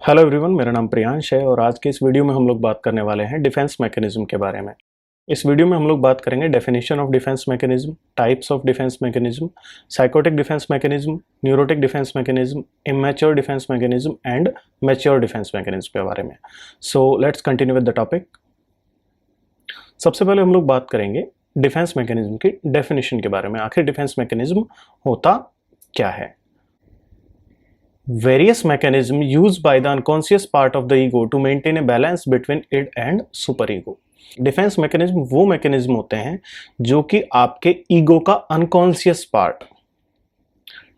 Hello everyone, मेरा नाम प्रियांश है और आज के इस वीडियो में हम लोग बात करने वाले हैं डिफेंस मैकेनिज्म के बारे में। इस वीडियो में हम लोग बात करेंगे definition of defence mechanism, types of defence mechanism, psychotic defence mechanism, neurotic defence mechanism, immature defence mechanism and mature defence mechanism के बारे में। So let's continue with the topic. सबसे पहले हम लोग बात करेंगे डिफेंस मैकेनिज्म की डेफिनेशन के बारे में। आखिर डिफेंस मैकेनिज्म होता क्या है? Various mechanisms used by the unconscious part of the ego to maintain a balance between id and superego. Defence mechanism वो मैकेनिज्म होते हैं जो कि आपके ईगो का अनकॉन्शियस पार्ट,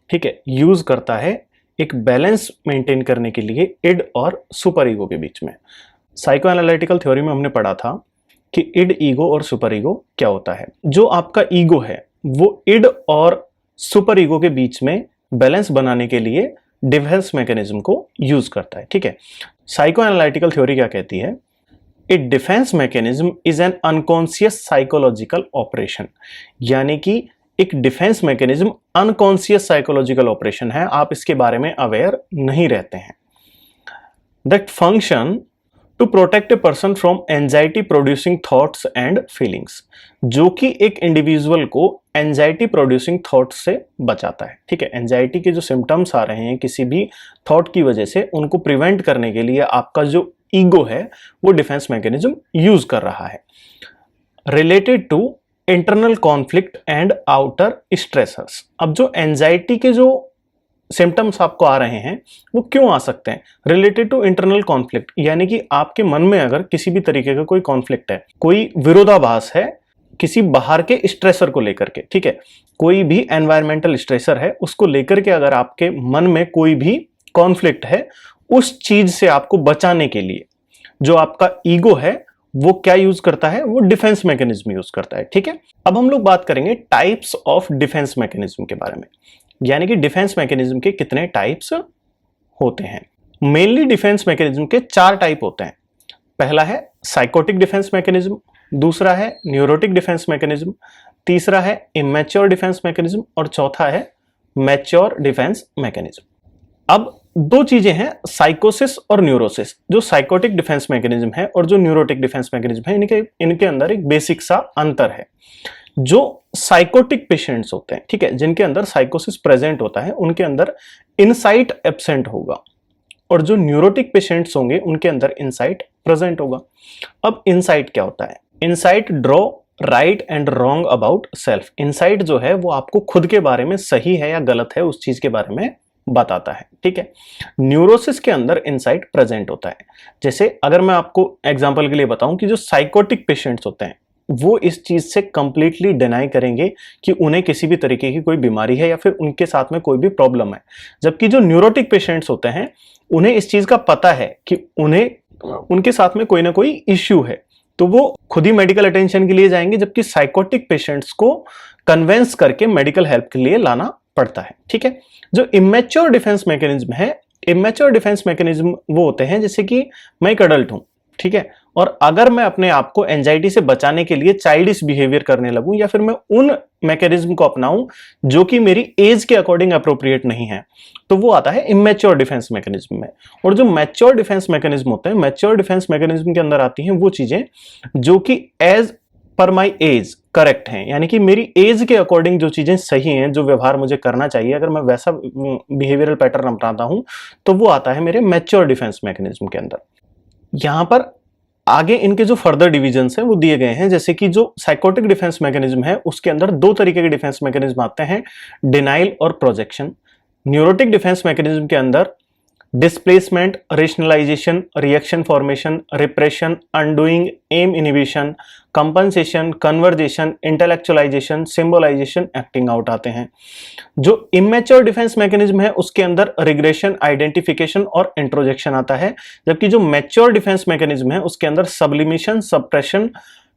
ठीक है, यूज करता है एक बैलेंस मेंटेन करने के लिए इड और सुपर ईगो के बीच में। साइको एनालिटिकल थ्योरी में हमने पढ़ा था कि इड, ईगो और सुपर ईगो क्या होता है। जो आपका ईगो है वो इड और सुपर ईगो के बीच में बैलेंस बनाने के लिए डिफेंस मैकेनिज्म को यूज करता है, ठीक है। साइको एनालिटिकल थ्योरी क्या कहती है? A defence mechanism is an unconscious psychological operation, यानी कि एक defence mechanism unconscious psychological operation है, आप इसके बारे में अवेयर नहीं रहते हैं। That function to protect a person from anxiety producing thoughts and feelings, जो कि एक इंडिविजुअल को एंजाइटी प्रोड्यूसिंग थॉट्स से बचाता है, ठीक है। एंजाइटी के जो सिम्टम्स आ रहे हैं किसी भी थॉट की वजह से, उनको प्रिवेंट करने के लिए आपका जो ईगो है वो डिफेंस मैकेनिज्म यूज कर रहा है। Related to internal conflict and outer stressors. अब जो एंजाइटी के जो सिम्टम्स आपको आ रहे हैं वो क्यों आ सकते हैं? रिलेटेड टू इंटरनल कॉन्फ्लिक्ट, यानी कि आपके मन में अगर किसी भी तरीके का कोई कॉन्फ्लिक्ट है, कोई विरोधाभास है किसी बाहर के स्ट्रेसर को लेकर के, ठीक है, कोई भी एनवायरमेंटल स्ट्रेसर है उसको लेकर के अगर आपके मन में कोई भी कॉन्फ्लिक्ट है, उस चीज से आपको बचाने के लिए जो आपका ईगो है वो क्या यूज करता है? वो डिफेंस मैकेनिज्म यूज करता है, ठीक है। अब हम लोग बात करेंगे टाइप्स ऑफ डिफेंस मैकेनिज्म के बारे में, यानी कि डिफेंस मैकेनिज्म के कितने टाइप्स होते हैं। मेनली डिफेंस मैकेनिज्म के 4 टाइप होते हैं। पहला है साइकोटिक डिफेंस मैकेनिज्म, दूसरा है न्यूरोटिक डिफेंस मैकेनिज्म, तीसरा है इमैच्योर डिफेंस मैकेनिज्म और चौथा है मैच्योर डिफेंस मैकेनिज्म। अब 2 चीजें हैं, साइकोसिस और न्यूरोसिस। जो साइकोटिक डिफेंस मैकेनिज्म है और जो न्यूरोटिक डिफेंस मैकेनिज्म है, इनके अंदर एक बेसिक सा अंतर है। जो साइकोटिक पेशेंट्स होते हैं, ठीक है, जिनके अंदर साइकोसिस प्रेजेंट होता है, उनके अंदर इनसाइट एब्सेंट होगा, और जो न्यूरोटिक पेशेंट्स होंगे उनके अंदर इनसाइट प्रेजेंट होगा। अब इनसाइट क्या होता है? Insight draw right and wrong about self. Insight जो है वो आपको खुद के बारे में सही है या गलत है उस चीज के बारे में बताता है, ठीक है। न्यूरोसिस के अंदर इनसाइट प्रेजेंट होता है। जैसे अगर मैं आपको एग्जांपल के लिए बताऊं कि जो साइकोटिक पेशेंट्स होते हैं वो इस चीज से कंप्लीटली डिनाई करेंगे कि उन्हें किसी भी तरीके की कोई बीमारी है या फिर उनके साथ में कोई भी प्रॉब्लम है। जबकि जो न्यूरोटिक पेशेंट्स होते हैं उन्हें इस चीज का पता है कि उनके साथ में कोई ना कोई इश्यू है, तो वो खुद ही मेडिकल अटेंशन के लिए जाएंगे, जबकि साइकोटिक पेशेंट्स को कन्वेंस करके मेडिकल हेल्प के लिए लाना पड़ता है, ठीक है। जो इमैच्योर डिफेंस मैकेनिज्म है, इमैच्योर डिफेंस मैकेनिज्म वो होते हैं जैसे कि मैं एक अडल्ट हूं, ठीक है, और अगर मैं अपने आप को एंजाइटी से बचाने के लिए चाइल्डिश बिहेवियर करने लगूं या फिर मैं उन मैकेनिज्म को अपनाऊं जो कि मेरी एज के अकॉर्डिंग अप्रोप्रिएट नहीं है, तो वो आता है इमैच्योर डिफेंस मैकेनिज्म में। और जो मैच्योर डिफेंस मैकेनिज्म होते हैं, मैच्योर डिफेंस मैकेनिज्म के अंदर आती हैं वो चीजें जो कि as per my age correct हैं, यानी कि मेरी एज के अकॉर्डिंग जो चीजें सही हैं, जो व्यवहार मुझे करना चाहिए, अगर मैं वैसा बिहेवियरल पैटर्न अपनाता हूं तो वो आता है मेरे मैच्योर डिफेंस मैकेनिज्म के अंदर। यहां पर आगे इनके जो फर्दर डिवीजन्स हैं वो दिए गए हैं। जैसे कि जो साइकोटिक डिफेंस मैकेनिज्म है उसके अंदर 2 तरीके के डिफेंस मैकेनिज्म आते हैं, डिनाइल और प्रोजेक्शन। न्यूरोटिक डिफेंस मैकेनिज्म के अंदर displacement, rationalisation, reaction formation, repression, undoing, M inhibition, compensation, conversation, intellectualisation, symbolisation, acting out आते हैं। जो इमैच्योर डिफेंस मैकेनिज्म है उसके अंदर रिग्रेशन, आइडेंटिफिकेशन और इंट्रोजेक्शन आता है, जबकि जो मैच्योर डिफेंस मैकेनिज्म है उसके अंदर sublimation, suppression,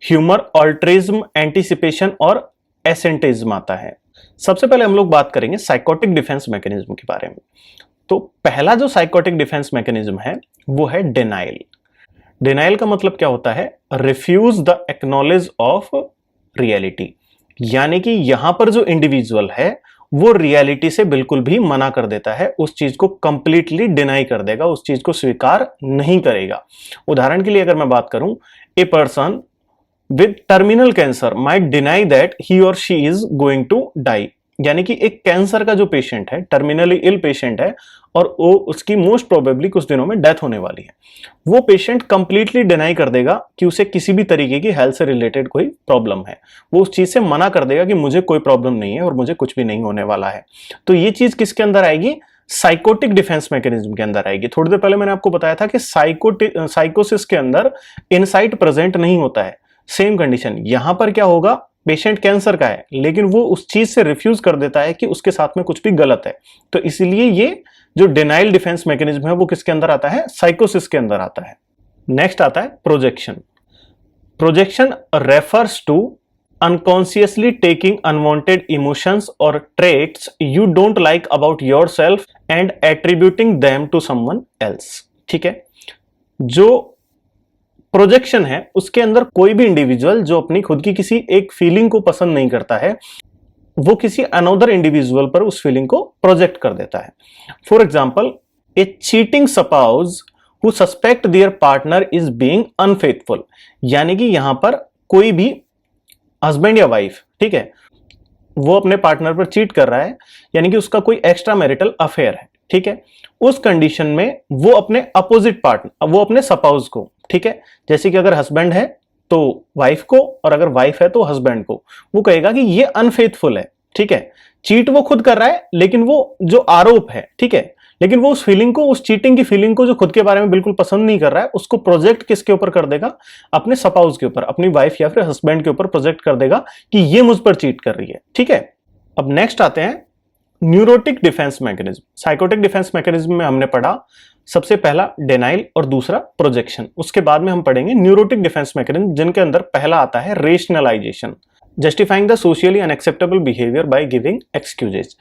humour, altruism, anticipation और एसेंटिज्म आता है। सबसे पहले हम लोग बात करेंगे साइकोटिक डिफेंस मैकेनिज्म के बारे में। तो पहला जो साइकोटिक डिफेंस मैकेनिज्म है वो है डिनाइल। डिनाइल का मतलब क्या होता है? Refuse the acknowledge of reality, यानी कि यहां पर जो इंडिविजुअल है वो रियलिटी से बिल्कुल भी मना कर देता है, उस चीज को कंप्लीटली डिनाई कर देगा, उस चीज को स्वीकार नहीं करेगा। उदाहरण के लिए अगर मैं बात करूं, a person with terminal cancer might deny that he और she is going to die. यानी कि एक कैंसर का जो पेशेंट है, टर्मिनली इल पेशेंट है और वो उसकी मोस्ट प्रोबेबली कुछ दिनों में डेथ होने वाली है, वो पेशेंट कंप्लीटली डिनाई कर देगा कि उसे किसी भी तरीके की हेल्थ से रिलेटेड कोई प्रॉब्लम है। वो उस चीज से मना कर देगा कि मुझे कोई प्रॉब्लम नहीं है और मुझे कुछ भी नहीं होने वाला है। तो ये चीज किसके अंदर आएगी? साइकोटिक डिफेंस मैकेनिज्म के अंदर आएगी। थोड़ी देर पहले मैंने आपको बताया था कि साइकोसिस के अंदर इनसाइट प्रेजेंट नहीं होता है। सेम कंडीशन यहां पर क्या होगा, पेशेंट कैंसर का है लेकिन वो उस चीज से रिफ्यूज कर देता है कि उसके साथ में कुछ भी गलत है। तो इसलिए ये जो डिनाइल डिफेंस मैकेनिज्म है वो किसके अंदर आता है? साइकोसिस के अंदर आता है। नेक्स्ट आता है projection. Projection refers to unconsciously taking unwanted emotions or traits you don't like about yourself and attributing them to someone else। ठीक है, जो प्रोजेक्शन है उसके अंदर कोई भी इंडिविजुअल जो अपनी खुद की किसी एक फीलिंग को पसंद नहीं करता है, वो किसी अनदर इंडिविजुअल पर उस फीलिंग को प्रोजेक्ट कर देता है। For example, A cheating spouse who suspect there partner is being unfaithful. यानी कि यहां पर कोई भी हस्बैंड या वाइफ, ठीक है, वो अपने पार्टनर पर चीट कर रहा है, यानी कि उसका कोई एक्स्ट्रा मैरिटल अफेयर है, ठीक है। उस कंडीशन में वो अपने अपोजिट पार्टनर, वो अपने स्पाउस को, ठीक है, जैसे कि अगर हस्बैंड है तो वाइफ को और अगर वाइफ है तो हस्बैंड को, वो कहेगा कि ये अनफेथफुल है, ठीक है। चीट वो खुद कर रहा है लेकिन वो जो आरोप है, ठीक है, लेकिन वो उस फीलिंग को, उस चीटिंग की फीलिंग को जो खुद के बारे में बिल्कुल पसंद नहीं कर रहा है, उसको प्रोजेक्ट किसके ऊपर कर देगा? अपने स्पाउस के ऊपर, अपनी वाइफ या फिर हस्बैंड के ऊपर प्रोजेक्ट कर देगा कि ये मुझ पर चीट कर रही है, ठीक है। अब नेक्स्ट आते हैं neurotic defence mechanism. Psychotic defence mechanism में हमने पढ़ा सबसे पहला डिनाइल और दूसरा प्रोजेक्शन। उसके बाद में हम पढ़ेंगे न्यूरोटिक डिफेंस मैकेनिज्म, जिनके अंदर पहला आता है rationalization, justifying the socially unacceptable behaviour by giving excuses.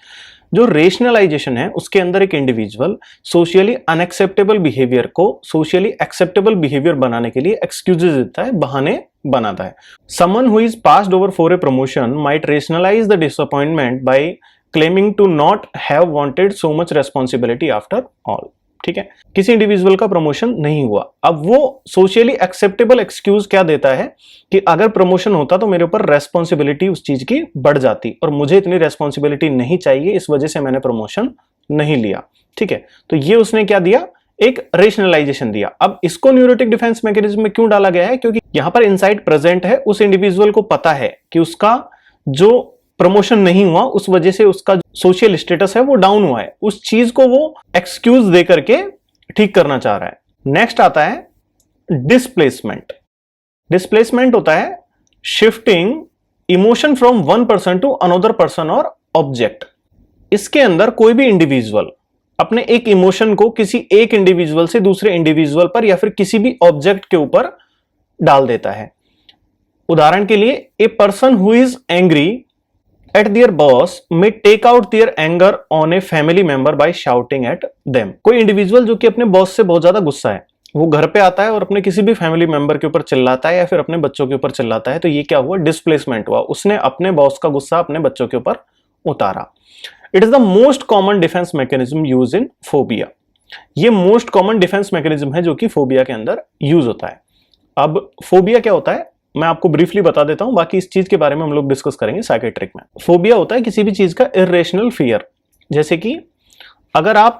जो रेशनलाइजेशन है उसके अंदर एक इंडिविजुअल सोशियली अनएक्सेप्टेबल बिहेवियर को सोशियली एक्सेप्टेबल बिहेवियर बनाने के लिए एक्सक्यूजेस देता है, बहाने बनाता है। Someone who is passed over for a promotion might rationalize the disappointment by claiming to not have wanted so much responsibility after all. ठीक है, किसी इंडिविजुअल का प्रमोशन नहीं हुआ, अब वो सोशियली एक्सेप्टेबल एक्सक्यूज क्या देता है कि अगर प्रमोशन होता तो मेरे ऊपर रेस्पॉन्सिबिलिटी उस चीज की बढ़ जाती और मुझे इतनी रेस्पॉन्सिबिलिटी नहीं चाहिए, इस वजह से मैंने प्रमोशन नहीं लिया। ठीक है, तो ये उसने क्या दिया? एक रेशनलाइजेशन दिया। अब इसको न्यूरोटिक डिफेंस मैकेनिज्म में क्यों डाला गया है? क्योंकि यहां पर इनसाइट प्रेजेंट है, उस इंडिविजुअल को पता है कि उसका जो प्रमोशन नहीं हुआ उस वजह से उसका सोशल स्टेटस है वो डाउन हुआ है, उस चीज को वो एक्सक्यूज दे करके ठीक करना चाह रहा है। नेक्स्ट आता है डिस्प्लेसमेंट। डिस्प्लेसमेंट होता है shifting emotion from one person to another person और ऑब्जेक्ट। इसके अंदर कोई भी इंडिविजुअल अपने एक इमोशन को किसी एक इंडिविजुअल से दूसरे इंडिविजुअल पर या फिर किसी भी ऑब्जेक्ट के ऊपर डाल देता है। उदाहरण के लिए, ए person who is angry at their boss may take out their anger on a family member by shouting at them। कोई इंडिविजुअल जो कि अपने बॉस से बहुत ज्यादा गुस्सा है, वो घर पे आता है और अपने किसी भी फैमिली मेंबर के ऊपर चिल्लाता है या फिर अपने बच्चों के ऊपर चिल्लाता है, तो ये क्या हुआ? डिस्प्लेसमेंट हुआ, उसने अपने बॉस का गुस्सा अपने बच्चों के ऊपर उतारा। It is the most common defence mechanism use in phobia. ये मोस्ट कॉमन डिफेंस मैकेनिज्म है जो कि फोबिया के अंदर यूज होता है। अब फोबिया क्या होता है मैं आपको ब्रीफली बता देता हूं, बाकी इस चीज के बारे में हम लोग डिस्कस करेंगे साइकेट्रिक में। फोबिया होता है किसी भी चीज का इरेशनल फियर। जैसे कि अगर आप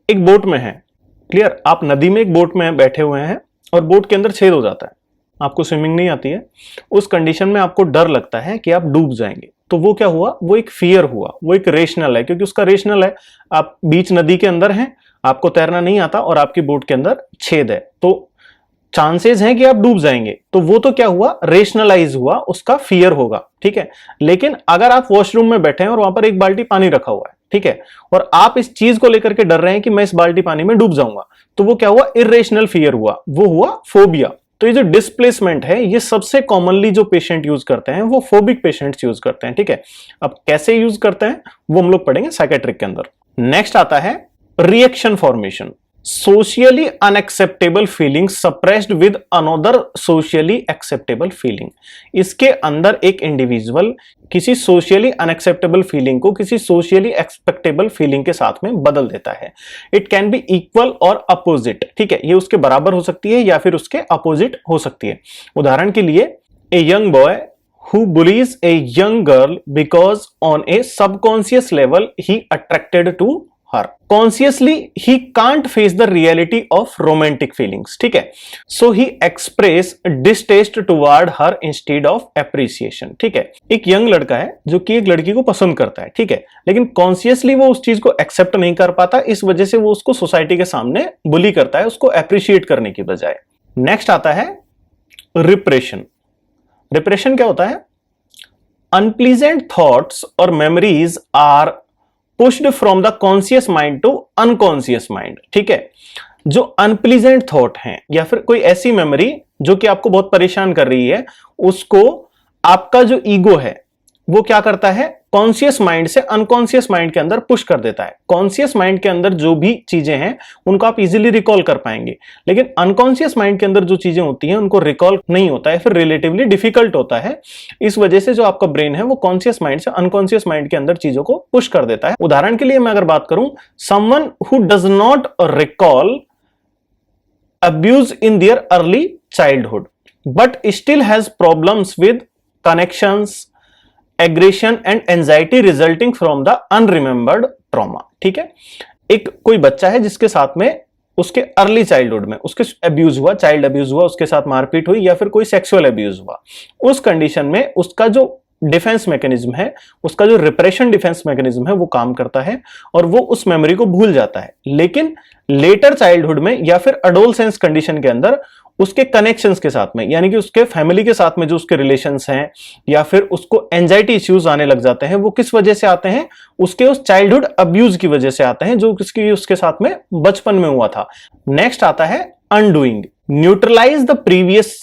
एक बोट में हैं, क्लियर, आप नदी में एक बोट में बैठे हुए हैं और बोट के अंदर छेद हो जाता है, आपको स्विमिंग नहीं आती है, उस कंडीशन में आपको डर लगता है कि आप डूब जाएंगे, तो वो क्या हुआ? वो एक फियर हुआ, वो एक रेशनल है, क्योंकि उसका रेशनल है, आप बीच नदी के अंदर हैं, आपको तैरना नहीं आता और आपकी बोट के अंदर छेद है, तो चांसेस हैं कि आप डूब जाएंगे, तो वो तो क्या हुआ? रेशनलाइज हुआ, उसका फियर होगा। ठीक है, लेकिन अगर आप वॉशरूम में बैठे हैं और वहां पर एक बाल्टी पानी रखा हुआ है, ठीक है, और आप इस चीज को लेकर के डर रहे हैं कि मैं इस बाल्टी पानी में डूब जाऊंगा, तो वो क्या हुआ? इरेशनल फियर हुआ, वो हुआ फोबिया। तो ये जो डिस्प्लेसमेंट है, ये सबसे कॉमनली जो पेशेंट यूज करते हैं वो फोबिक पेशेंट्स यूज करते हैं। ठीक है, अब कैसे यूज करते हैं वो हम लोग पढ़ेंगे साइकेट्रिक के अंदर। नेक्स्ट आता है reaction formation. Socially unacceptable feeling suppressed with another socially acceptable feeling. इसके अंदर एक इंडिविजुअल किसी सोशियली अनएक्सेप्टेबल फीलिंग को किसी सोशियली एक्सपेक्टेबल फीलिंग के साथ में बदल देता है। इट कैन बी इक्वल और अपोजिट, ठीक है, ये उसके बराबर हो सकती है या फिर उसके अपोजिट हो सकती है। उदाहरण के लिए, a young boy who bullies a young girl because on a subconscious level he attracted to her. Consciously he can't face the reality of romantic feelings, ठीक है, so he express distaste toward her instead of appreciation, ठीक है। एक young लड़का है जो कि एक लड़की को पसंद करता है, ठीक है, लेकिन कॉन्शियसली वो उस चीज को एक्सेप्ट नहीं कर पाता, इस वजह से वो उसको सोसाइटी के सामने बुली करता है, उसको अप्रिशिएट करने की बजाय। नेक्स्ट आता है रिप्रेशन। डिप्रेशन क्या होता है? अनप्लीजेंट थॉट्स और memories are pushed from the conscious mind to unconscious mind, ठीक है। जो अनप्लीजेंट थॉट हैं या फिर कोई ऐसी मेमोरी जो कि आपको बहुत परेशान कर रही है, उसको आपका जो ईगो है वो क्या करता है, कॉन्शियस माइंड से अनकॉन्शियस माइंड के अंदर पुश कर देता है। कॉन्शियस माइंड के अंदर जो भी चीजें हैं उनको आप इजीली रिकॉल कर पाएंगे, लेकिन अनकॉन्शियस माइंड के अंदर जो चीजें होती हैं उनको रिकॉल नहीं होता है, फिर रिलेटिवली डिफिकल्ट होता है। इस वजह से जो आपका ब्रेन है वो कॉन्शियस माइंड से अनकॉन्शियस माइंड के अंदर चीजों को पुश कर देता है। उदाहरण के लिए मैं अगर बात करूं, someone who does not recall abuse in their early childhood but still has problems with connections, aggression and anxiety resulting from the unremembered trauma, ठीक है। एक कोई बच्चा है जिसके साथ में उसके अर्ली चाइल्डहुड में उसके अब्यूज हुआ, चाइल्ड अब्यूज हुआ, उसके साथ मारपीट हुई या फिर कोई सेक्सुअल अब्यूज हुआ। उस कंडीशन में उसका जो डिफेंस मैकेनिज्म है, उसका जो रिप्रेशन डिफेंस मैकेनिज्म है वो काम करता है और वो उस मेमोरी को भूल जाता है। लेकिन लेटर चाइल्डहुड में या फिर अडोलसेंस कंडीशन के अंदर उसके कनेक्शंस के साथ में, यानी कि उसके फैमिली के साथ में जो उसके रिलेशंस हैं या फिर उसको एंजाइटी इश्यूज आने लग जाते हैं, वो किस वजह से आते हैं? उसके उस चाइल्डहुड अब्यूज की वजह से आते हैं जो उसके साथ में बचपन में हुआ था। नेक्स्ट आता है undoing. Neutralize the previous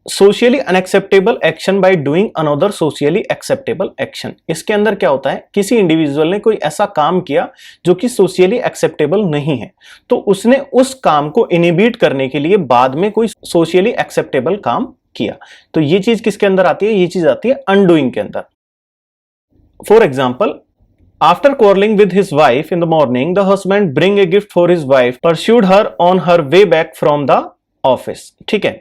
socially unacceptable action by doing another socially acceptable action. इसके अंदर क्या होता है, किसी इंडिविजुअल ने कोई ऐसा काम किया जो कि सोशियली एक्सेप्टेबल नहीं है, तो उसने उस काम को इनिबिट करने के लिए बाद में कोई सोशियली एक्सेप्टेबल काम किया। तो ये चीज किसके अंदर आती है? ये चीज आती है अनडूइंग के अंदर। For example, after quarrelling with his wife in the morning, the husband bring a gift for his wife, pursued her on her way back from the office, ठीक है।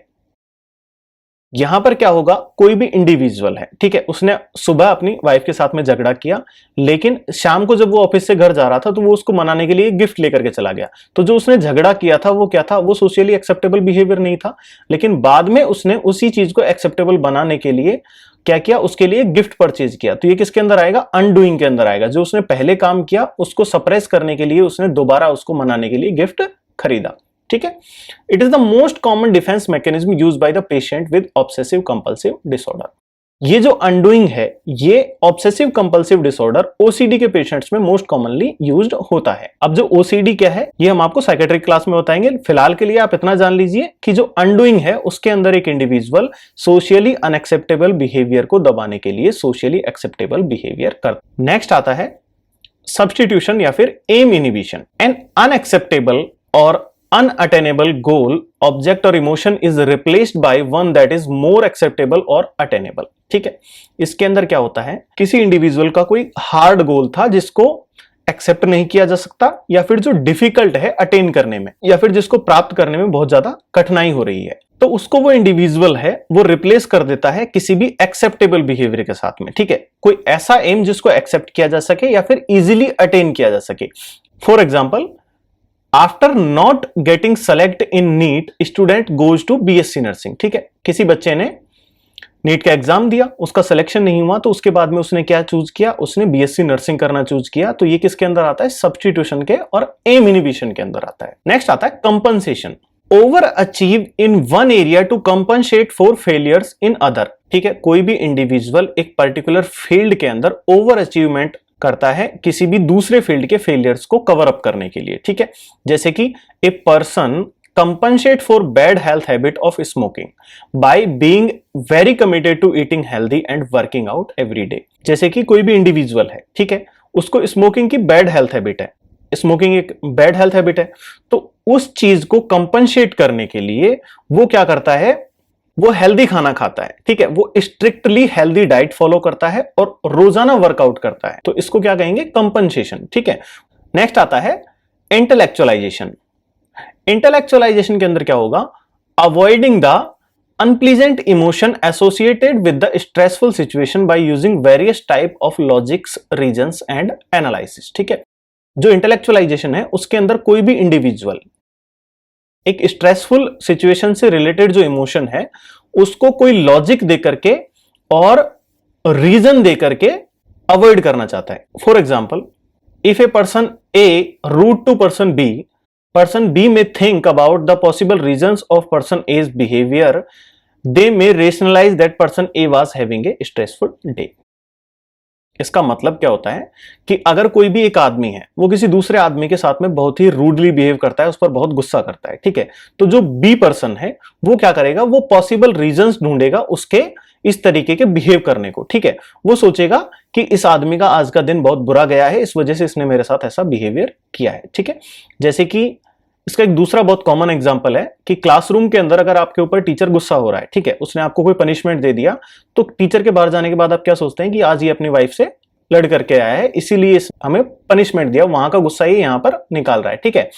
यहां पर क्या होगा, कोई भी इंडिविजुअल है, ठीक है, उसने सुबह अपनी वाइफ के साथ में झगड़ा किया, लेकिन शाम को जब वो ऑफिस से घर जा रहा था तो वो उसको मनाने के लिए गिफ्ट लेकर के चला गया। तो जो उसने झगड़ा किया था वो क्या था? वो सोशियली एक्सेप्टेबल बिहेवियर नहीं था, लेकिन बाद में उसने उसी चीज को एक्सेप्टेबल बनाने के लिए क्या किया? उसके लिए गिफ्ट परचेज किया। तो ये किसके अंदर आएगा? अनडूइंग के अंदर आएगा। जो उसने पहले काम किया उसको सप्रेस करने के लिए उसने दोबारा उसको मनाने के लिए गिफ्ट खरीदा, ठीक है। It is the most common defence mechanism use by the patient with obsessive compulsive disorder. ये जो अनडूइंग है, ये ऑब्सेसिव कंपल्सिव डिसऑर्डर ओसीडी के पेशेंट्स में मोस्ट कॉमनली यूज्ड होता है। अब जो ओसीडी क्या है ये हम आपको साइकेट्रिक क्लास में बताएंगे। फिलहाल के लिए आप इतना जान लीजिए कि जो अनडूइंग है उसके अंदर एक इंडिविजुअल सोशियली अनएक्सेप्टेबल बिहेवियर को दबाने के लिए सोशियली एक्सेप्टेबल बिहेवियर करता। नेक्स्ट आता है सब्स्टिट्यूशन या फिर एम इनिबिशन। एन अनएक्सेप्टेबल और unattainable goal, object or emotion is replaced by one that is more acceptable or attainable, ठीक है। इसके अंदर क्या होता है, किसी इंडिविजुअल का कोई हार्ड गोल था जिसको एक्सेप्ट नहीं किया जा सकता या फिर जो डिफिकल्ट है अटेन करने में या फिर जिसको प्राप्त करने में बहुत ज्यादा कठिनाई हो रही है, तो उसको वो इंडिविजुअल है वो रिप्लेस कर देता है किसी भी एक्सेप्टेबल बिहेवियर के साथ में, ठीक है। कोई ऐसा एम जिसको एक्सेप्ट किया जा सके या फिर इजीली अटेन किया जा सके। For example, after not getting select in NEET student goes to BSc nursing, ठीक है। किसी बच्चे ने नीट का एग्जाम दिया, उसका सिलेक्शन नहीं हुआ, तो उसके बाद में उसने क्या चूज किया? उसने बीएससी नर्सिंग करना चूज किया। तो ये किसके अंदर आता है? सब्स्टिट्यूशन के और एम इनिबिशन के अंदर आता है। नेक्स्ट आता है compensation. Over achieve in one area to compensate for failures in other, ठीक है। कोई भी इंडिविजुअल एक पर्टिकुलर फील्ड के अंदर ओवर अचीवमेंट करता है किसी भी दूसरे फील्ड के फेलियर्स को कवर अप करने के लिए, ठीक है। जैसे कि a person compensate for bad health habit of smoking by being very committed to eating healthy and working out every day. जैसे कि कोई भी इंडिविजुअल है, ठीक है, उसको स्मोकिंग की बैड हेल्थ हैबिट है, स्मोकिंग एक बैड हेल्थ हैबिट है, तो उस चीज को कंपनसेट करने के लिए वो क्या करता है, वो हेल्दी खाना खाता है, ठीक है, वो स्ट्रिक्टली हेल्दी डाइट फॉलो करता है और रोजाना वर्कआउट करता है, तो इसको क्या कहेंगे, कंपनसेशन, ठीक है। नेक्स्ट आता है इंटेलेक्चुअलाइजेशन। इंटेलेक्चुअलाइजेशन के अंदर क्या होगा, avoiding the unpleasant emotion associated with the stressful situation by using various type of logics, reasons and analysis, ठीक है। जो इंटेलेक्चुअलाइजेशन है उसके अंदर कोई भी इंडिविजुअल एक स्ट्रेसफुल सिचुएशन से रिलेटेड जो इमोशन है उसको कोई लॉजिक दे करके और रीजन दे करके अवॉइड करना चाहता है। For example, if a person A rude to person B may think about the possible reasons of person A's behaviour, they may rationalise that person A was having a stressful day. इसका मतलब क्या होता है कि अगर कोई भी एक आदमी है वो किसी दूसरे आदमी के साथ में बहुत ही रूडली बिहेव करता है, उस पर बहुत गुस्सा करता है, ठीक है, तो जो बी पर्सन है वो क्या करेगा, वो पॉसिबल रीजंस ढूंढेगा उसके इस तरीके के बिहेव करने को, ठीक है। वो सोचेगा कि इस आदमी का आज का दिन बहुत बुरा गया है, इस वजह से इसने मेरे साथ ऐसा बिहेवियर किया है, ठीक है। जैसे कि इसका एक दूसरा बहुत कॉमन एग्जांपल है कि क्लासरूम के अंदर अगर आपके ऊपर टीचर गुस्सा हो रहा है, ठीक है, उसने आपको कोई पनिशमेंट दे दिया, तो टीचर के बाहर जाने के बाद आप क्या सोचते हैं कि आज ये अपनी वाइफ से लड़ करके आया है, इसीलिए हमें पनिशमेंट दिया, वहां का गुस्सा ये यहां पर निकाल रहा है, ठीक है।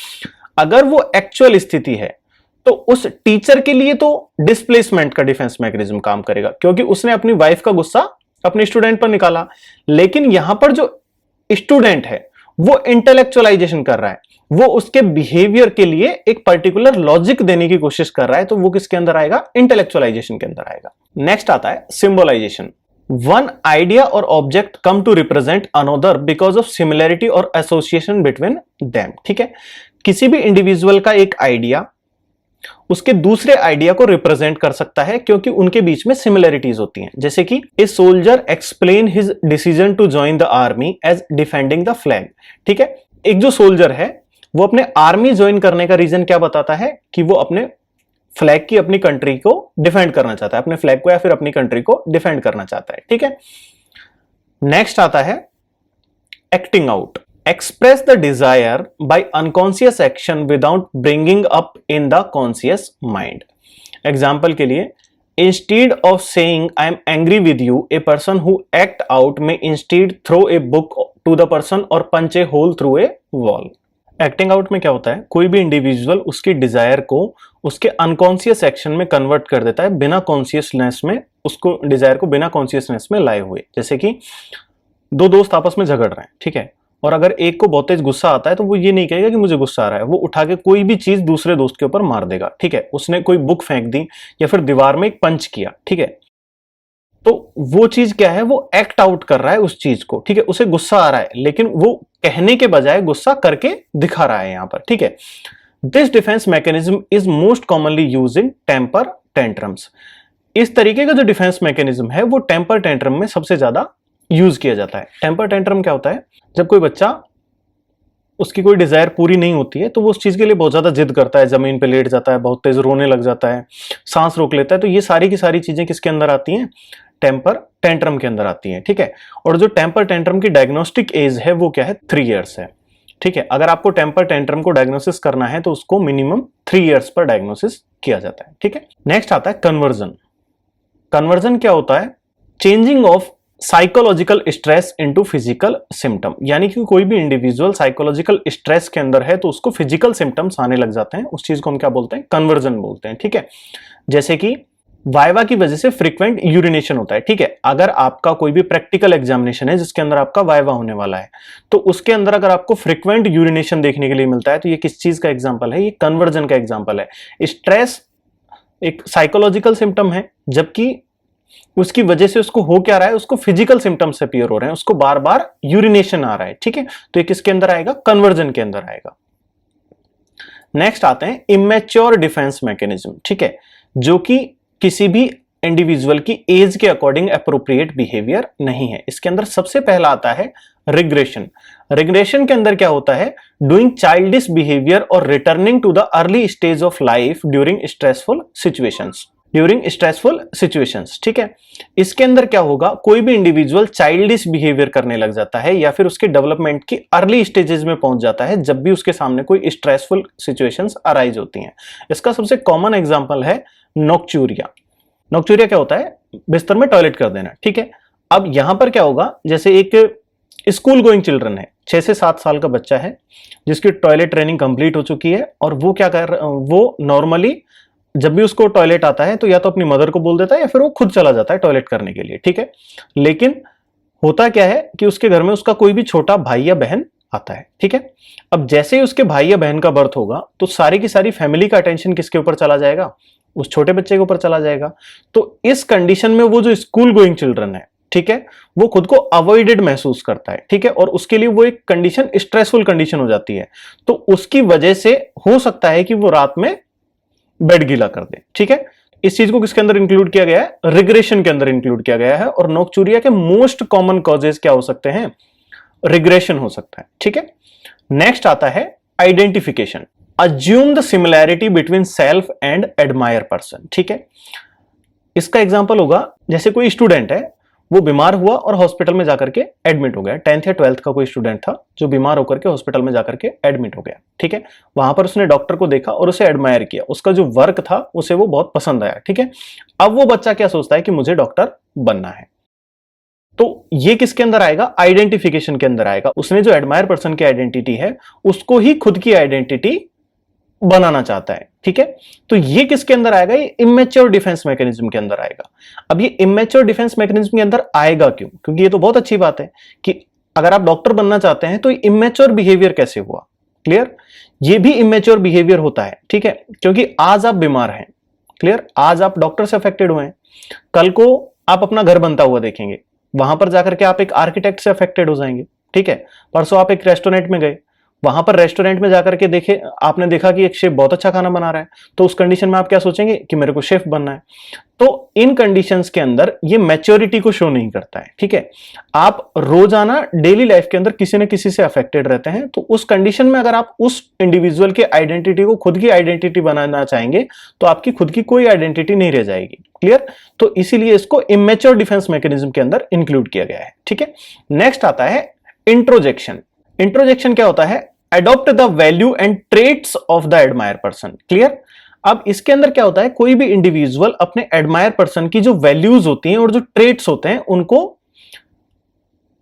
अगर वो एक्चुअल स्थिति है तो उस टीचर के लिए तो डिस्प्लेसमेंट का डिफेंस मैकेनिज्म काम करेगा, क्योंकि उसने अपनी वाइफ का गुस्सा अपने स्टूडेंट पर निकाला। लेकिन यहां पर जो स्टूडेंट है वो इंटेलेक्चुअलाइजेशन कर रहा है, वो उसके बिहेवियर के लिए एक पर्टिकुलर लॉजिक देने की कोशिश कर रहा है, तो वो किसके अंदर आएगा, इंटेलेक्चुअलाइजेशन के अंदर आएगा। नेक्स्ट आता है सिंबलाइजेशन। वन आइडिया और object come to represent another because of similarity और एसोसिएशन बिटवीन देम, ठीक है। किसी भी इंडिविजुअल का एक आइडिया उसके दूसरे आइडिया को रिप्रेजेंट कर सकता है क्योंकि उनके बीच में सिमिलैरिटीज होती हैं। जैसे कि a soldier explain his decision to join the army as defending the flag, ठीक है। एक जो सोल्जर है वो अपने आर्मी ज्वाइन करने का रीजन क्या बताता है कि वो अपने फ्लैग की, अपनी कंट्री को डिफेंड करना चाहता है, अपने फ्लैग को या फिर अपनी कंट्री को डिफेंड करना चाहता है, ठीक है। नेक्स्ट आता है acting out. Express the desire by unconscious action without bringing up in the conscious mind. Example के लिए, instead of saying I am angry with you, a person who act out may instead throw a book to the person और punch a hole through a wall. Acting out में क्या होता है, कोई भी individual उसकी डिजायर को उसके अनकॉन्शियस एक्शन में कन्वर्ट कर देता है बिना कॉन्शियसनेस में, उसको डिजायर को बिना कॉन्शियसनेस में लाए हुए। जैसे कि दो दोस्त आपस में झगड़ रहे हैं, ठीक है, और अगर एक को बहुत तेज गुस्सा आता है तो वो ये नहीं कहेगा कि मुझे गुस्सा आ रहा है, वो उठा के कोई भी चीज दूसरे दोस्त के ऊपर मार देगा, ठीक है। उसने कोई बुक फेंक दी या फिर दीवार में एक पंच किया, ठीक है, तो वो चीज क्या है, वो एक्ट आउट कर रहा है उस चीज को, ठीक है। उसे गुस्सा आ रहा है लेकिन वो कहने के बजाय गुस्सा करके दिखा रहा है यहां पर, ठीक है। This defence mechanism is most commonly used in temper tantrums. इस तरीके का जो डिफेंस मैकेनिज्म है वो टेम्पर टेंट्रम में सबसे ज्यादा यूज किया जाता है। टेम्पर टेंट्रम क्या होता है, जब कोई बच्चा, उसकी कोई डिजायर पूरी नहीं होती है तो वो उस चीज के लिए बहुत ज्यादा जिद करता है, जमीन पे लेट जाता है, बहुत तेज रोने लग जाता है, सांस रोक लेता है, तो ये सारी की सारी चीजें किसके अंदर आती हैं, टेम्पर टेंट्रम के अंदर आती हैं, ठीक है। और जो टेम्पर टेंट्रम की डायग्नोस्टिक एज है वो क्या है, 3 इयर्स है, ठीक है। अगर आपको टेम्पर टेंट्रम को डायग्नोसिस करना है तो उसको मिनिमम 3 इयर्स पर डायग्नोसिस किया जाता है, ठीक है। नेक्स्ट आता है कन्वर्जन। कन्वर्जन क्या होता है, changing of psychological stress into physical symptom, यानी कि कोई भी इंडिविजुअल साइकोलॉजिकल स्ट्रेस के अंदर है तो उसको फिजिकल सिम्टम्स आने लग जाते हैं, उस चीज को हम क्या बोलते हैं, कन्वर्जन बोलते हैं, ठीक है। जैसे कि वाइवा की वजह से फ्रीक्वेंट यूरिनेशन होता है, ठीक है। अगर आपका कोई भी प्रैक्टिकल एग्जामिनेशन है जिसके अंदर आपका वाइवा होने वाला है तो उसके अंदर अगर आपको फ्रीक्वेंट यूरिनेशन देखने के लिए मिलता है तो ये किस चीज का एग्जांपल है, ये कन्वर्जन का एग्जांपल है। स्ट्रेस एक साइकोलॉजिकल सिम्टम है, जबकि उसकी वजह से उसको हो क्या रहा है, उसको फिजिकल सिम्टम्स अपीयर हो रहे हैं, उसको बार बार यूरिनेशन आ रहा है, ठीक है। तो ये किसके अंदर आएगा, कन्वर्जन के अंदर आएगा। नेक्स्ट आते हैं इमेच्योर डिफेंस मैकेनिज्म, ठीक है, जो कि किसी भी इंडिविजुअल की एज के अकॉर्डिंग अप्रोप्रिएट बिहेवियर नहीं है। इसके अंदर सबसे पहला आता है रिग्रेशन। रिग्रेशन के अंदर क्या होता है, डूइंग चाइल्डिश बिहेवियर और returning to the early stage of life during stressful situations. During stressful situations, ठीक है। इसके अंदर क्या होगा, कोई भी इंडिविजुअल चाइल्डिश बिहेवियर करने लग जाता है या फिर उसके डेवलपमेंट की अर्ली स्टेजेस में पहुंच जाता है जब भी उसके सामने कोई स्ट्रेसफुल सिचुएशंस अराइज होती हैं। इसका सबसे कॉमन एग्जांपल है नोक्चूरिया। नोक्चूरिया क्या होता है, बिस्तर में टॉयलेट कर देना, ठीक है। अब यहां पर क्या होगा, जैसे एक स्कूल गोइंग चिल्ड्रन है, 6 से 7 साल का बच्चा है जिसकी टॉयलेट ट्रेनिंग कंप्लीट हो चुकी है, और वो क्या कर, वो नॉर्मली जब भी उसको टॉयलेट आता है तो या तो अपनी मदर को बोल देता है या फिर वो खुद चला जाता है टॉयलेट करने के लिए, ठीक है। लेकिन होता क्या है कि उसके घर में उसका कोई भी छोटा भाई या बहन आता है, ठीक है। अब जैसे ही उसके भाई या बहन का बर्थ होगा तो सारी की सारी फैमिली का अटेंशन किसके ऊपर चला जाएगा, उस छोटे बच्चे के ऊपर चला जाएगा। तो इस कंडीशन में वो जो स्कूल गोइंग चिल्ड्रन है, ठीक है, वो खुद को अवॉइडेड महसूस करता है, ठीक है, और उसके लिए वो एक कंडीशन स्ट्रेसफुल कंडीशन हो जाती है। तो उसकी वजह से हो सकता है कि वो रात में बेड गीला कर दे, ठीक है। इस चीज को किसके अंदर इंक्लूड किया गया है, रिग्रेशन के अंदर इंक्लूड किया गया है। और नोक्चूरिया के मोस्ट कॉमन कॉजेज क्या हो सकते हैं, रिग्रेशन हो सकता है, ठीक है। नेक्स्ट आता है identification. Assume the similarity between self and admire person, ठीक है। इसका एग्जांपल होगा, जैसे कोई स्टूडेंट है, वो बीमार हुआ और हॉस्पिटल में जाकर के एडमिट हो गया। 10th या 12th का कोई स्टूडेंट था जो बीमार होकर के हॉस्पिटल में जाकर के एडमिट हो गया, ठीक है। वहां पर उसने डॉक्टर को देखा और उसे एडमायर किया, उसका जो वर्क था उसे वो बहुत पसंद आया, ठीक है। अब वो बच्चा क्या सोचता है कि मुझे डॉक्टर बनना है। तो ये किसके अंदर आएगा, आइडेंटिफिकेशन के अंदर आएगा। उसने जो एडमायर पर्सन की आइडेंटिटी है उसको ही खुद की आइडेंटिटी बनाना चाहता है, ठीक है। तो ये किसके अंदर आएगा, ये इमेच्योर डिफेंस मैकेनिज्म के अंदर आएगा। अब ये इमेच्योर डिफेंस मैकेनिज्म के अंदर आएगा क्यों, क्योंकि ये तो बहुत अच्छी बात है कि अगर आप डॉक्टर बनना चाहते हैं तो इमेच्योर बिहेवियर कैसे हुआ, क्लियर। ये भी इमेच्योर बिहेवियर होता है, ठीक है, क्योंकि आज आप बीमार हैं, क्लियर, आज आप डॉक्टर से अफेक्टेड हुए हैं, कल को आप अपना घर बनता हुआ देखेंगे, वहां पर जाकर के आप एक आर्किटेक्ट से अफेक्टेड हो जाएंगे, ठीक है। परसों आप एक रेस्टोरेंट में गए, वहां पर रेस्टोरेंट में जाकर के देखे, आपने देखा कि एक शेफ बहुत अच्छा खाना बना रहा है, तो उस कंडीशन में आप क्या सोचेंगे कि मेरे को शेफ बनना है। तो इन कंडीशंस के अंदर ये मैच्योरिटी को शो नहीं करता है, ठीक है। आप रोजाना डेली लाइफ के अंदर किसी न किसी से अफेक्टेड रहते हैं, तो उस कंडीशन में अगर आप उस इंडिविजुअल के आइडेंटिटी को खुद की आइडेंटिटी बनाना चाहेंगे तो आपकी खुद की कोई आइडेंटिटी नहीं रह जाएगी, क्लियर। तो इसीलिए इसको इमेच्योर डिफेंस मैकेनिज्म के अंदर इंक्लूड किया गया है, ठीक है। नेक्स्ट आता है इंट्रोजेक्शन। इंट्रोजेक्शन क्या होता है, adopt the value and traits of the admire person, clear. अब इसके अंदर क्या होता है, कोई भी इंडिविजुअल अपने एडमायर पर्सन की जो वैल्यूज होती हैं और जो ट्रेट्स होते हैं उनको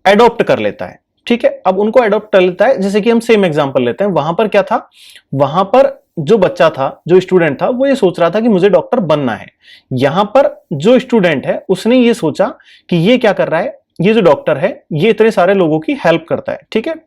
एडॉप्ट कर लेता है, ठीक है। अब उनको एडॉप्ट कर लेता है, जैसे कि हम सेम एग्जांपल लेते हैं, वहां पर क्या था, वहां पर जो बच्चा था, जो स्टूडेंट था, वो ये सोच रहा था कि मुझे डॉक्टर बनना है। यहां पर जो स्टूडेंट है उसने ये सोचा कि ये क्या कर रहा है, ये जो डॉक्टर है ये इतने सारे लोगों की हेल्प करता है, ठीक है,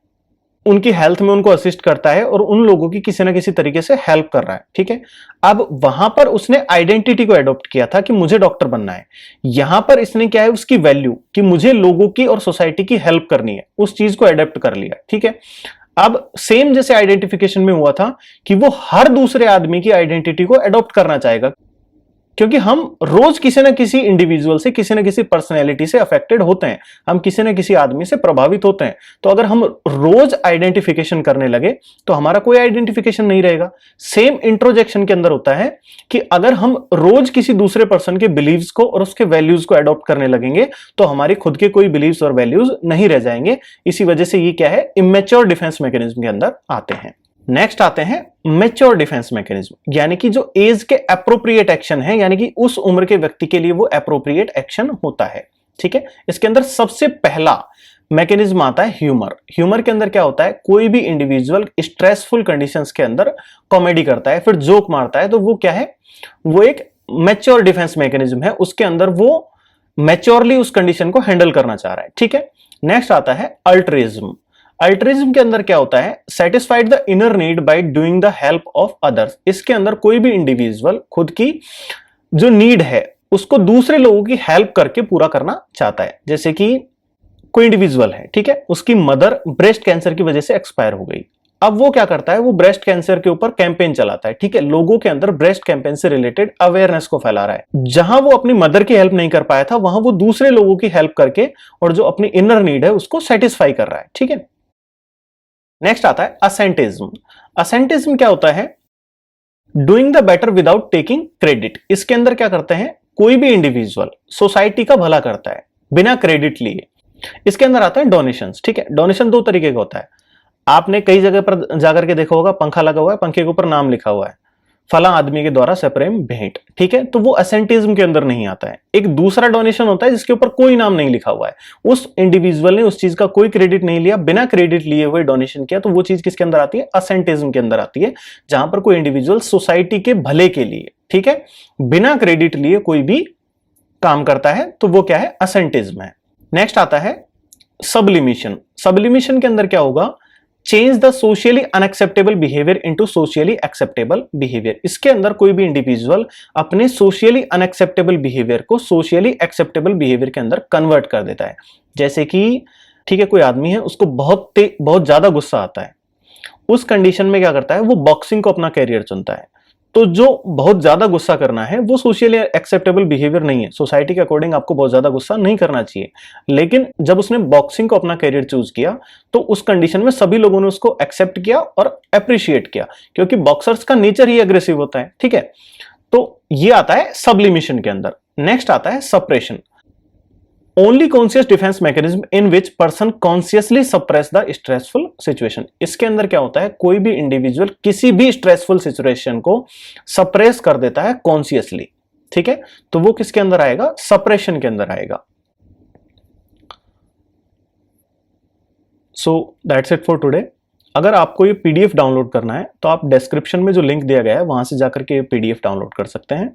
उनकी हेल्थ में उनको असिस्ट करता है और उन लोगों की किसी ना किसी तरीके से हेल्प कर रहा है, ठीक है। अब वहां पर उसने आइडेंटिटी को एडॉप्ट किया था कि मुझे डॉक्टर बनना है। यहां पर इसने क्या है, उसकी वैल्यू कि मुझे लोगों की और सोसाइटी की हेल्प करनी है, उस चीज को एडॉप्ट कर लिया, ठीक है। अब सेम जैसे आइडेंटिफिकेशन में हुआ था कि वो हर दूसरे आदमी की आइडेंटिटी को एडॉप्ट करना चाहेगा, क्योंकि हम रोज किसी न किसी इंडिविजुअल से, किसी न किसी पर्सनैलिटी से अफेक्टेड होते हैं, हम किसी न किसी आदमी से प्रभावित होते हैं। तो अगर हम रोज आइडेंटिफिकेशन करने लगे तो हमारा कोई आइडेंटिफिकेशन नहीं रहेगा। सेम इंट्रोजेक्शन के अंदर होता है कि अगर हम रोज किसी दूसरे पर्सन के बिलीव्स को और उसके वैल्यूज को अडॉप्ट करने लगेंगे तो हमारे खुद के कोई बिलीव्स और वैल्यूज नहीं रह जाएंगे। इसी वजह से ये क्या है, इमेच्योर डिफेंस मैकेनिज्म के अंदर आते हैं। नेक्स्ट आते हैं मैच्योर डिफेंस मैकेनिज्म, यानी कि जो एज के एप्रोप्रिएट एक्शन है, यानी कि उस उम्र के व्यक्ति के लिए वो एप्रोप्रिएट एक्शन होता है, ठीक है। इसके अंदर सबसे पहला मैकेनिज्म आता है ह्यूमर। ह्यूमर के अंदर क्या होता है, कोई भी इंडिविजुअल स्ट्रेसफुल कंडीशंस के अंदर कॉमेडी करता है, फिर जोक मारता है, तो वो क्या है, वो एक मैच्योर डिफेंस मैकेनिज्म है। उसके अंदर वो मैच्योरली उस कंडीशन को हैंडल करना चाह रहा है, ठीक है। नेक्स्ट आता है अल्ट्रिज्म। अल्ट्रिज्म के अंदर क्या होता है, satisfied the inner need by doing the help of others. इसके अंदर कोई भी इंडिविजुअल खुद की जो नीड है उसको दूसरे लोगों की हेल्प करके पूरा करना चाहता है। जैसे कि कोई इंडिविजुअल है, ठीक है, उसकी मदर ब्रेस्ट कैंसर की वजह से एक्सपायर हो गई। अब वो क्या करता है, वो ब्रेस्ट कैंसर के ऊपर कैंपेन चलाता है, ठीक है, लोगों के अंदर ब्रेस्ट कैंपेन से रिलेटेड अवेयरनेस को फैला रहा है। जहां वो अपनी मदर की हेल्प नहीं कर पाया था, वहां वो दूसरे लोगों की हेल्प करके और जो अपनी इनर नीड है उसको सेटिस्फाई कर रहा है, ठीक है। नेक्स्ट आता है असेंटिज्म। असेंटिज्म क्या होता है, doing the better without taking credit, इसके अंदर क्या करते हैं, कोई भी इंडिविजुअल सोसाइटी का भला करता है बिना क्रेडिट लिए। इसके अंदर आता है डोनेशंस। ठीक है, डोनेशन दो तरीके का होता है। आपने कई जगह पर जाकर के देखा होगा, पंखा लगा हुआ है, पंखे के ऊपर नाम लिखा हुआ है, फला आदमी के द्वारा सप्रेम भेंट। ठीक है, तो वो असेंटिज्म के अंदर नहीं आता है। एक दूसरा डोनेशन होता है जिसके ऊपर कोई नाम नहीं लिखा हुआ है, उस इंडिविजुअल ने उस चीज का कोई क्रेडिट नहीं लिया, बिना क्रेडिट लिए हुए डोनेशन किया, तो वो चीज किसके अंदर आती है, असेंटिज्म के अंदर आती है, जहां पर कोई इंडिविजुअल सोसाइटी के भले के लिए, ठीक है, बिना क्रेडिट लिए कोई भी काम करता है, तो वो क्या है, असेंटिज्म है। नेक्स्ट आता है सबलिमिशन। सबलिमिशन के अंदर क्या होगा, change the socially unacceptable behaviour into socially acceptable behaviour. इसके अंदर कोई भी इंडिविजुअल अपने सोशली अनएक्सेप्टेबल बिहेवियर को सोशली एक्सेप्टेबल बिहेवियर के अंदर कन्वर्ट कर देता है। जैसे कि ठीक है, कोई आदमी है, उसको बहुत ज्यादा गुस्सा आता है, उस कंडीशन में क्या करता है, वो बॉक्सिंग को अपना कैरियर चुनता है। तो जो बहुत ज्यादा गुस्सा करना है वो सोशली एक्सेप्टेबल बिहेवियर नहीं है, सोसाइटी के अकॉर्डिंग आपको बहुत ज्यादा गुस्सा नहीं करना चाहिए। लेकिन जब उसने बॉक्सिंग को अपना कैरियर चूज किया तो उस कंडीशन में सभी लोगों ने उसको एक्सेप्ट किया और अप्रिशिएट किया, क्योंकि बॉक्सर्स का नेचर ही एग्रेसिव होता है। ठीक है, तो ये आता है सबलिमिशन के अंदर। नेक्स्ट आता है suppression. Only conscious defence mechanism in which person consciously suppress the stressful situation. इसके अंदर क्या होता है, कोई भी इंडिविजुअल किसी भी स्ट्रेसफुल सिचुएशन को सप्रेस कर देता है कॉन्शियसली। ठीक है, तो वो किसके अंदर आएगा, सप्रेशन के अंदर आएगा। So that's it for today. अगर आपको ये पीडीएफ डाउनलोड करना है तो आप डिस्क्रिप्शन में जो लिंक दिया गया है वहां से जाकर के पीडीएफ डाउनलोड कर सकते हैं।